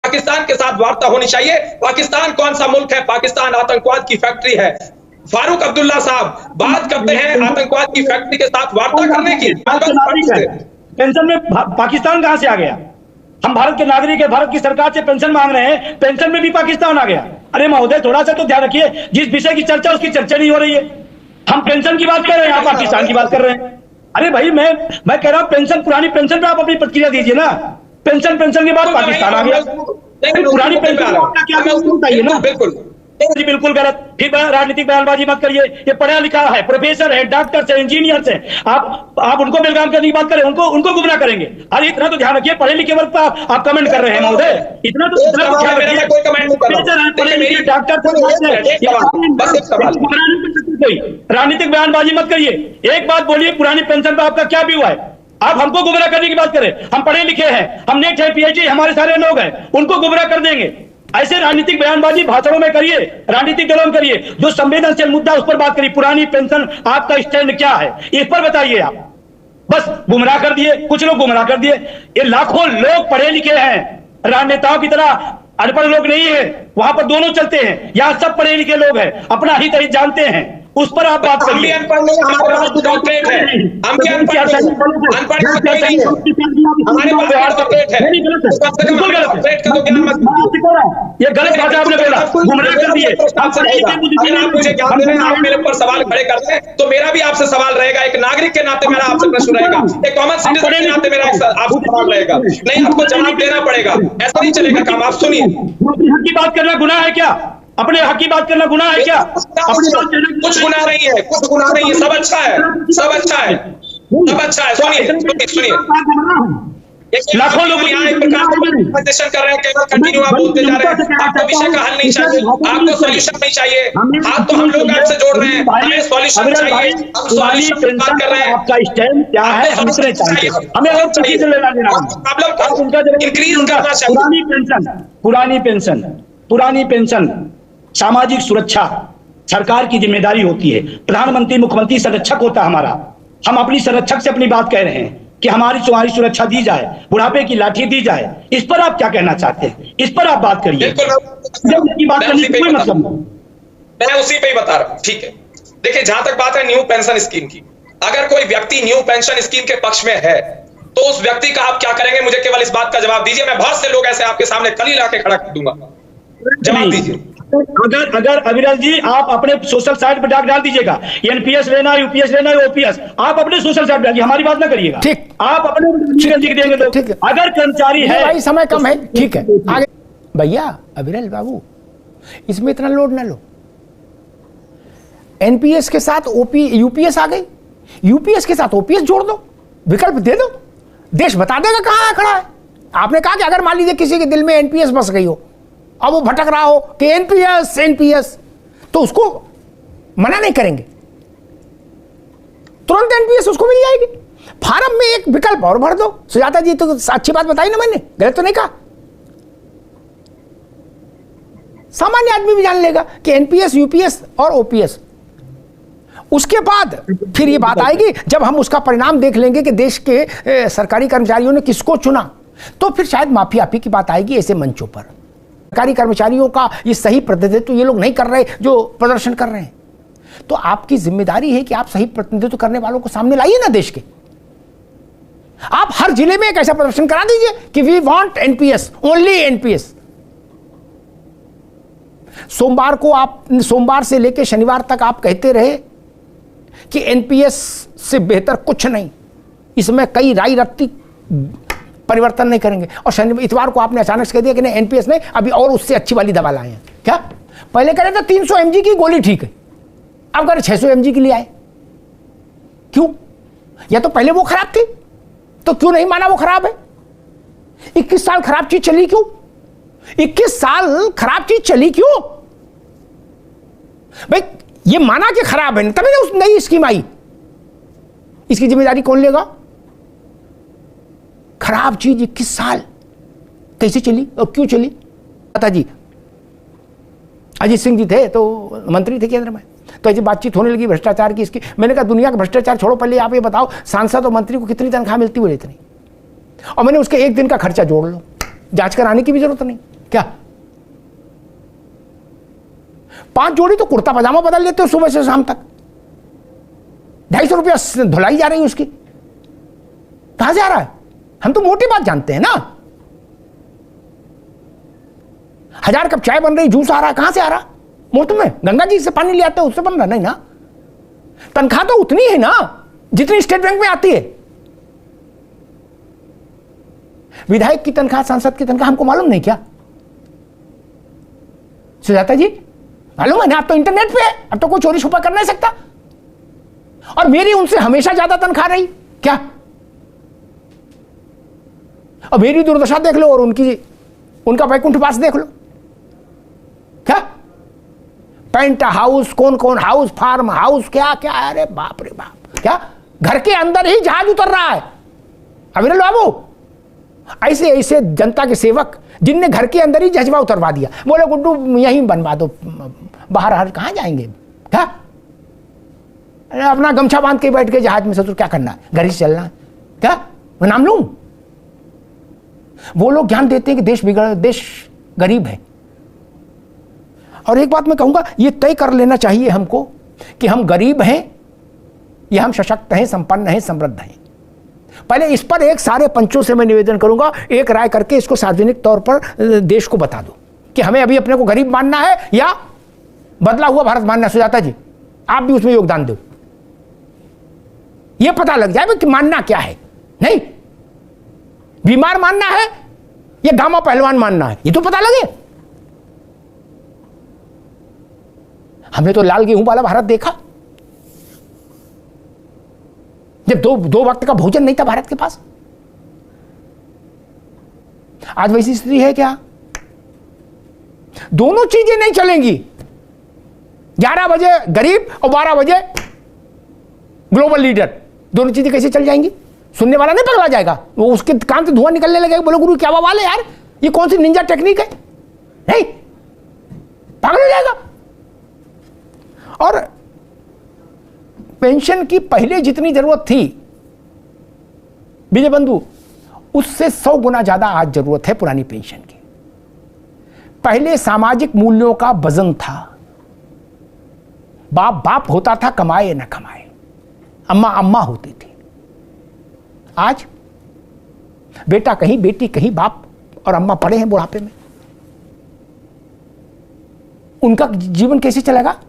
पाकिस्तान के साथ वार्ता होनी चाहिए। पाकिस्तान कौन सा मुल्क है? पाकिस्तान आतंकवाद की फैक्ट्री है। फारूक अब्दुल्ला साहब बात करते हैं आतंकवाद की फैक्ट्री के साथ वार्ता करने की। पेंशन में पाकिस्तान कहां से आ गया? हम भारत के नागरिक है, भारत की सरकार से पेंशन मांग रहे हैं, पेंशन में भी पाकिस्तान आ गया। अरे महोदय, थोड़ा सा तो ध्यान रखिए, जिस विषय की चर्चा उसकी चर्चा नहीं हो रही है। हम पेंशन की बात कर रहे हैं, आप पाकिस्तान की बात कर रहे हैं। अरे भाई, मैं कह रहा हूं पेंशन, पुरानी पेंशन पे आप अपनी प्रतिक्रिया दीजिए ना। पेंशन के बाद पाकिस्तान आ गया, पुरानी पेंशन का क्या बताइए ना। बिल्कुल जी बिल्कुल गलत। फिर राजनीतिक बयानबाजी मत करिए। ये पढ़ा लिखा है, प्रोफेसर है, डॉक्टर है, इंजीनियर है, आप उनको बेलगाम करने की बात करें, उनको गुमराह करेंगे। अरे इतना तो ध्यान रखिए, पढ़े लिखे वर्ग पर आप कमेंट कर रहे हैं महोदय, इतना तो ध्यान रखिए। प्रोफेसर है, पढ़े लिखे डॉक्टर, राजनीतिक बयानबाजी मत करिए। एक बात बोलिए, पुरानी पेंशन पर आपका क्या व्यू है? आप हमको गुमराह करने की बात करें। हम पढ़े लिखे हैं, हम नेट है, पीएचडी हमारे सारे लोग हैं, उनको गुमराह कर देंगे। ऐसे राजनीतिक बयानबाजी भाषणों में करिए, राजनीतिक दलों में करिए। जो संवेदनशील मुद्दा उस पर बात करिए। पुरानी पेंशन आपका स्टैंड क्या है, इस पर बताइए आप। बस गुमराह कर दिए, कुछ लोग गुमराह कर दिए। ये लाखों लोग पढ़े लिखे हैं, राजनेताओं की तरह अनपढ़ लोग नहीं है। वहां पर दोनों चलते हैं, यहां सब पढ़े लिखे लोग हैं, अपना हित हित जानते हैं, उस पर आप बात करिए। अनपढ़ नहीं, हमारे पास डॉक्टरेट है। हम भी अनपढ़ नहीं, अनपढ़ नहीं है, हमारे पास डॉक्टरेट है। बिल्कुल गलत है, ये गलत भाषा आपने बोला, गुमराह कर दिए। आप मुझे ज्ञान दे रहे हैं, आप मेरे ऊपर सवाल खड़े करते हैं, तो मेरा भी आपसे सवाल रहेगा। एक नागरिक के नाते मेरा आपसे प्रश्न रहेगा, एक कॉमन सिटीजन के नाते मेरा आपसे सवाल रहेगा। नहीं, आपको जवाब देना पड़ेगा, ऐसा नहीं चलेगा काम। आप सुनिए, हक की बात करना गुनाह है क्या? अपने हक की बात करना गुनाह है क्या? अपनी बात करना कुछ गुनाह नहीं है, कुछ गुनाह नहीं है, सब अच्छा है, सब अच्छा है, सब अच्छा है। सुनिए, लाखों लोग कंपटीशन कर रहे हैं, केवल कंटिन्यू आप बोलते जा रहे हैं। आपको विषय का हल नहीं चाहिए, आपको सॉल्यूशन नहीं चाहिए। हाथ तो हम लोग आपसे जोड़ रहे हैं, हमें सॉल्यूशन चाहिए। हम सॉल्यूशन की बात कर रहे हैं। आपका स्टैंड क्या है, हम इतने चाहिए, हमें और किसी से लेना देना नहीं। प्रॉब्लम को इंक्रीज करना चाहिए। पुरानी पेंशन सामाजिक सुरक्षा सरकार की जिम्मेदारी होती है। प्रधानमंत्री, मुख्यमंत्री संरक्षक होता है हमारा। हम अपनी संरक्षक से अपनी बात कह रहे हैं कि तुम्हारी सुरक्षा दी जाए, बुढ़ापे की लाठी दी जाए। इस पर आप क्या कहना चाहते हैं? इस पर आप बात करिए। बात करने की कोई मतलब नहीं, मैं उसी पे ही बता रहा हूँ। ठीक है, देखिए, जहां तक बात है न्यू पेंशन स्कीम की, अगर कोई व्यक्ति न्यू पेंशन स्कीम के पक्ष में है तो उस व्यक्ति का आप क्या करेंगे? मुझे केवल इस बात का जवाब दीजिए। मैं बहुत से लोग ऐसे आपके सामने कल ही लाके खड़ा कर दूंगा, जवाब दीजिए। अगर अविरल जी आप अपने सोशल साइट पर डाल दीजिएगा, एनपीएस लेना, यूपीएस लेना, ओपीएस, आप अपने सोशल साइट पर, हमारी बात ना करिएगा। ठीक, आप अपने देंगे तो ठीक है। अगर कर्मचारी है, भाई समय कम है, ठीक है, आगे भैया। अविरल बाबू, इसमें इतना लोड ना लो। एनपीएस के साथ यूपीएस आ गई, यूपीएस के साथ ओपीएस जोड़ दो, विकल्प दे दो, देश बता देगा कहां खड़ा है। आपने कहा कि अगर मान लीजिए किसी के दिल में एनपीएस बस गई हो, अब वो भटक रहा हो कि एनपीएस, तो उसको मना नहीं करेंगे, तुरंत एनपीएस उसको मिल जाएगी। फार्म में एक विकल्प और भर दो। सुजाता जी, तो अच्छी बात बताई ना मैंने, गलत तो नहीं कहा। सामान्य आदमी भी जान लेगा कि एनपीएस, यूपीएस और ओपीएस। उसके बाद फिर ये बात आएगी जब हम उसका परिणाम देख लेंगे कि देश के सरकारी कर्मचारियों ने किसको चुना, तो फिर शायद माफी आपी की बात आएगी ऐसे मंचों पर। सरकारी कर्मचारियों का ये सही प्रतिनिधित्व ये लोग नहीं कर रहे जो प्रदर्शन कर रहे हैं, तो आपकी जिम्मेदारी है कि आप सही प्रतिनिधित्व करने वालों को सामने लाइए ना देश के। आप हर जिले में एक ऐसा प्रदर्शन करा दीजिए कि we want NPS, only NPS. सोमवार से लेकर शनिवार तक आप कहते रहे कि एनपीएस से बेहतर कुछ नहीं, इसमें कई राय रत्ती परिवर्तन नहीं करेंगे, और इतवार को आपने अचानक से कह दिया कि नहीं एनपीएस नहीं, अभी और उससे अच्छी वाली दवा लाए हैं। क्या पहले कह रहे थे 300 mg की गोली ठीक है, अब कह रहे 600 mg के लिए आए। क्यों? या तो पहले वो खराब थी, तो क्यों नहीं माना वो खराब है? 21 साल खराब चीज चली क्यों? 21 साल खराब चीज चली क्यों? भाई ये माना कि खराब है, तभी ना उस नई स्कीम आई। इसकी जिम्मेदारी कौन लेगा? खराब चीज 21 साल कैसे चली और क्यों चली? पता जी, अजीत सिंह जी थे तो मंत्री थे केंद्र में, तो ऐसी बातचीत होने लगी भ्रष्टाचार की इसकी। मैंने कहा दुनिया का भ्रष्टाचार छोड़ो, पहले आप ये बताओ सांसद और मंत्री को कितनी तनख्वाह मिलती हुई इतनी, और मैंने उसके एक दिन का खर्चा जोड़ लो, जांच कराने की भी जरूरत नहीं। क्या 5 जोड़ी तो कुर्ता पजामा बदल लेते हो सुबह से शाम तक, 250 रुपया धुलाई जा रही है उसकी, कहां से आ रहा है? हम तो मोटी बात जानते हैं ना। 1000 कप चाय बन रही, जूस आ रहा है, कहां से आ रहा? मुफ्त में गंगा जी से पानी ले आते हो, उससे बन रहा नहीं ना। तनख्वाह तो उतनी है ना जितनी स्टेट बैंक में आती है। विधायक की तनख्वाह, सांसद की तनख्वाह हमको मालूम नहीं क्या? सुजाता जी मालूम है ना? आप तो इंटरनेट पे है, अब तो कोई चोरी छुपा कर नहीं सकता। और मेरी उनसे हमेशा ज्यादा तनख्वाह रही क्या? और मेरी दुर्दशा देख लो और उनका वैकुंठवास देख लो। क्या पेंट हाउस, कौन कौन हाउस, फार्म हाउस, क्या क्या, अरे बाप रे बाप, क्या घर के अंदर ही जहाज उतर रहा है। अविरल बाबू ऐसे ऐसे जनता के सेवक जिनने घर के अंदर ही जज्बा उतरवा दिया, बोले गुड्डू यहीं बनवा दो, बाहर हर कहां जाएंगे? क्या अपना गमछा बांध के बैठ के जहाज में ससुर क्या करना है, घर ही चलना है क्या? मैं नाम लूं? वो लोग ज्ञान देते हैं कि देश गरीब है। और एक बात मैं कहूंगा, ये तय कर लेना चाहिए हमको कि हम गरीब हैं या हम सशक्त हैं, संपन्न हैं, समृद्ध हैं। पहले इस पर एक सारे पंचों से मैं निवेदन करूंगा, एक राय करके इसको सार्वजनिक तौर पर देश को बता दो कि हमें अभी अपने को गरीब मानना है या बदला हुआ भारत मानना है। सुजाता जी आप भी उसमें योगदान दो, यह पता लग जाए कि मानना क्या है। नहीं बीमार मानना है या गामा पहलवान मानना है, ये तो पता लगे। हमने तो लाल गेहूं वाला भारत देखा जब दो वक्त का भोजन नहीं था भारत के पास। आज वैसी स्थिति है क्या? दोनों चीजें नहीं चलेंगी। 11 बजे गरीब और 12 बजे ग्लोबल लीडर, दोनों चीजें कैसे चल जाएंगी? सुनने वाला नहीं पगला जाएगा, वो उसके कान से धुआं निकलने लगेगा, बोलो गुरु क्या बवाल है यार, ये कौन सी निंजा टेक्निक है? नहीं पागल हो जाएगा। और पेंशन की पहले जितनी जरूरत थी विजय बंधु, उससे 100 गुना ज्यादा आज जरूरत है पुरानी पेंशन की। पहले सामाजिक मूल्यों का वजन था, बाप बाप होता था कमाए न कमाए, अम्मा अम्मा होती थी। आज बेटा कहीं बेटी कहीं, बाप और अम्मा पड़े हैं बुढ़ापे में, उनका जीवन कैसे चलेगा?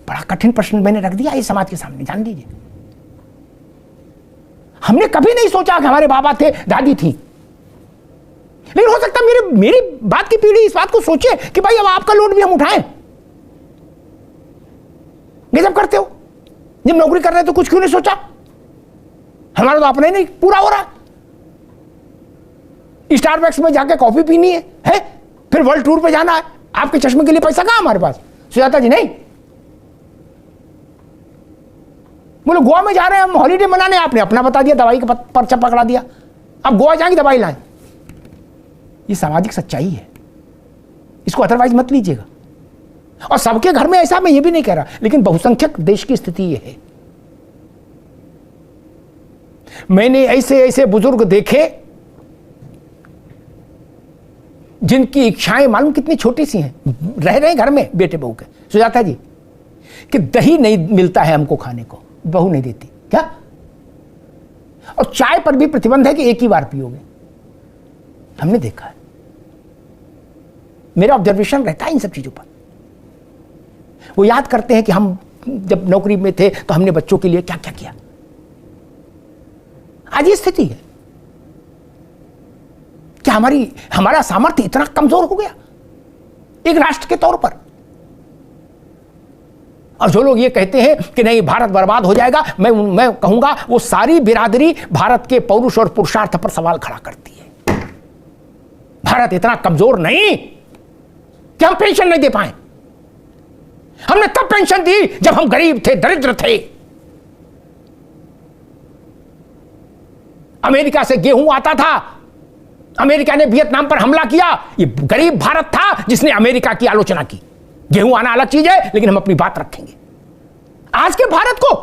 बड़ा कठिन प्रश्न मैंने रख दिया इस समाज के सामने, जान लीजिए। हमने कभी नहीं सोचा कि हमारे बाबा थे, दादी थी, लेकिन हो सकता है मेरी बात की पीढ़ी इस बात को सोचे कि भाई अब आपका लोड भी हम उठाएं। ये जब करते हो, जब नौकरी कर रहे हो तो कुछ क्यों नहीं सोचा? हमारा तो अपने नहीं पूरा हो रहा। स्टारबक्स में जाके कॉफी पीनी है? फिर वर्ल्ड टूर पे जाना है, आपके चश्मे के लिए पैसा कहां हमारे पास? सुजाता जी नहीं, बोले गोवा में जा रहे हैं हम हॉलीडे मनाने, आपने अपना बता दिया, दवाई का पर्चा पकड़ा दिया, अब गोवा जाएंगे दवाई लाएं। ये सामाजिक सच्चाई है, इसको अदरवाइज मत लीजिएगा। और सबके घर में ऐसा मैं ये भी नहीं कह रहा, लेकिन बहुसंख्यक देश की स्थिति ये है। मैंने ऐसे ऐसे बुजुर्ग देखे जिनकी इच्छाएं मालूम कितनी छोटी सी हैं, रह रहे घर में बेटे बहू के। सुजाता जी कि दही नहीं मिलता है हमको खाने को, बहू नहीं देती क्या? और चाय पर भी प्रतिबंध है कि एक ही बार पियोगे, हमने देखा है, मेरा ऑब्जर्वेशन रहता है इन सब चीजों पर। वो याद करते हैं कि हम जब नौकरी में थे तो हमने बच्चों के लिए क्या क्या किया। आज ये स्थिति है। क्या हमारा सामर्थ्य इतना कमजोर हो गया एक राष्ट्र के तौर पर? और जो लोग ये कहते हैं कि नहीं भारत बर्बाद हो जाएगा, मैं कहूंगा वो सारी बिरादरी भारत के पौरुष और पुरुषार्थ पर सवाल खड़ा करती है। भारत इतना कमजोर नहीं कि हम पेंशन नहीं दे पाए। हमने तब पेंशन दी जब हम गरीब थे, दरिद्र थे। अमेरिका से गेहूं आता था, अमेरिका ने वियतनाम पर हमला किया, ये गरीब भारत था जिसने अमेरिका की आलोचना की। गेहूं आना अलग चीज है, लेकिन हम अपनी बात रखेंगे। आज के भारत को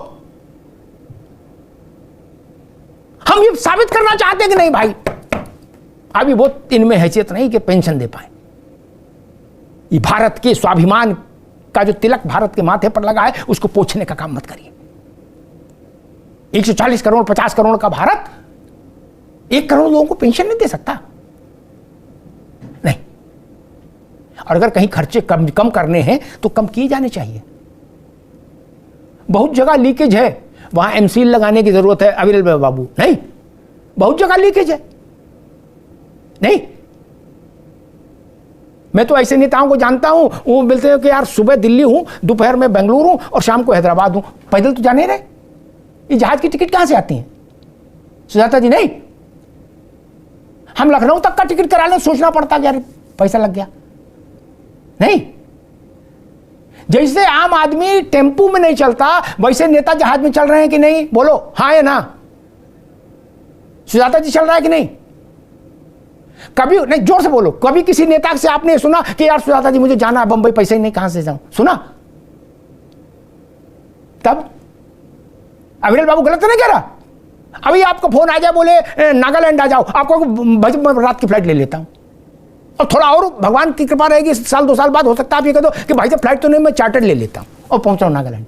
हम ये साबित करना चाहते हैं कि नहीं भाई, अभी वो इनमें हैसियत नहीं कि पेंशन दे पाए। ये भारत के स्वाभिमान का जो तिलक भारत के माथे पर लगा है उसको पोंछने का काम मत करिए। 140 करोड़ 50 करोड़ का भारत 1 करोड़ लोगों को पेंशन नहीं दे सकता, नहीं। और अगर कहीं खर्चे कम करने हैं तो कम किए जाने चाहिए। बहुत जगह लीकेज है, वहां एमसील लगाने की जरूरत है अविरल बाबू, नहीं। बहुत जगह लीकेज है, नहीं। मैं तो ऐसे नेताओं को जानता हूं, वो बोलते हैं कि यार सुबह दिल्ली हूं, दोपहर में बेंगलुरु हूं और शाम को हैदराबाद हूं, पैदल तो जाने रहे। ये जहाज की टिकट कहां से आती है सुजाता जी? नहीं, हम लखनऊ तक का टिकट करा लें, सोचना पड़ता यार पैसा लग गया। नहीं, जैसे आम आदमी टेम्पू में नहीं चलता वैसे नेता जहाज में चल रहे हैं कि नहीं? बोलो हाँ या ना। सुजाता जी चल रहा है कि नहीं? कभी नहीं, जोर से बोलो, कभी किसी नेता से आपने सुना कि यार सुजाता जी मुझे जाना है बंबई, पैसे ही नहीं, कहां से जाऊं? सुना? तब अविरल बाबू गलत तो नहीं कह रहा? अभी आपको फोन आ जाए, बोले नागालैंड आ जाओ, आपको रात की फ्लाइट ले लेता हूं, और थोड़ा और भगवान की कृपा रहेगी, साल 2 साल बाद हो सकता है आप ये कह दो कि भाई साहब फ्लाइट तो नहीं, मैं चार्टर ले लेता हूं और पहुंच रहा हूं नागालैंड।